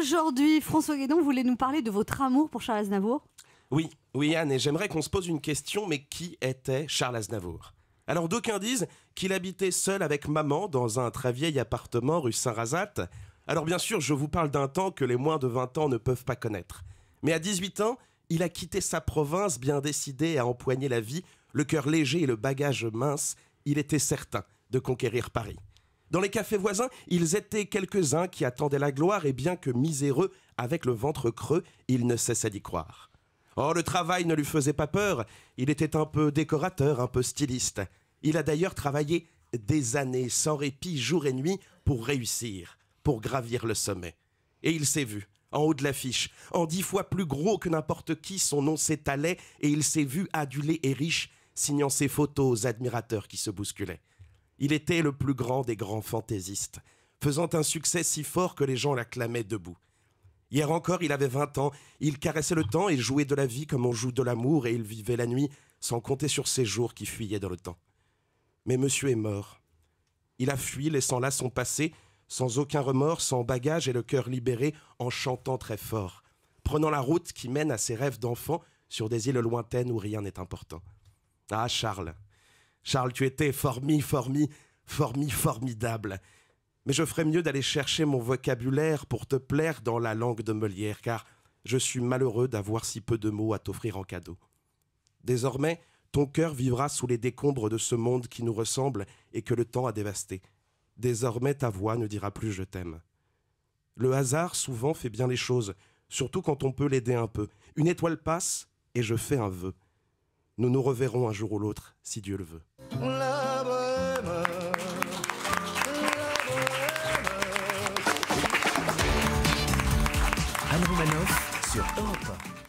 Aujourd'hui, François Guédon, vous voulez nous parler de votre amour pour Charles Aznavour ? Oui Anne, et j'aimerais qu'on se pose une question, mais qui était Charles Aznavour ? Alors d'aucuns disent qu'il habitait seul avec maman dans un très vieil appartement rue Saint-Razat. Alors bien sûr, je vous parle d'un temps que les moins de 20 ans ne peuvent pas connaître. Mais à 18 ans, il a quitté sa province bien décidé à empoigner la vie, le cœur léger et le bagage mince. Il était certain de conquérir Paris. Dans les cafés voisins, ils étaient quelques-uns qui attendaient la gloire et bien que miséreux, avec le ventre creux, il ne cessait d'y croire. Oh, le travail ne lui faisait pas peur, il était un peu décorateur, un peu styliste. Il a d'ailleurs travaillé des années sans répit, jour et nuit, pour réussir, pour gravir le sommet. Et il s'est vu, en haut de l'affiche, en 10 fois plus gros que n'importe qui, son nom s'étalait, et il s'est vu adulé et riche, signant ses photos aux admirateurs qui se bousculaient. Il était le plus grand des grands fantaisistes, faisant un succès si fort que les gens l'acclamaient debout. Hier encore, il avait 20 ans, il caressait le temps et jouait de la vie comme on joue de l'amour, et il vivait la nuit sans compter sur ses jours qui fuyaient dans le temps. Mais monsieur est mort. Il a fui, laissant là son passé, sans aucun remords, sans bagage et le cœur libéré, en chantant très fort, prenant la route qui mène à ses rêves d'enfant sur des îles lointaines où rien n'est important. Ah, Charles, tu étais formidable. Mais je ferais mieux d'aller chercher mon vocabulaire pour te plaire dans la langue de Molière, car je suis malheureux d'avoir si peu de mots à t'offrir en cadeau. Désormais, ton cœur vivra sous les décombres de ce monde qui nous ressemble et que le temps a dévasté. Désormais, ta voix ne dira plus « je t'aime ». Le hasard, souvent, fait bien les choses, surtout quand on peut l'aider un peu. Une étoile passe et je fais un vœu. Nous nous reverrons un jour ou l'autre, si Dieu le veut. La bohème. Anne Romanoff sur Europe 1.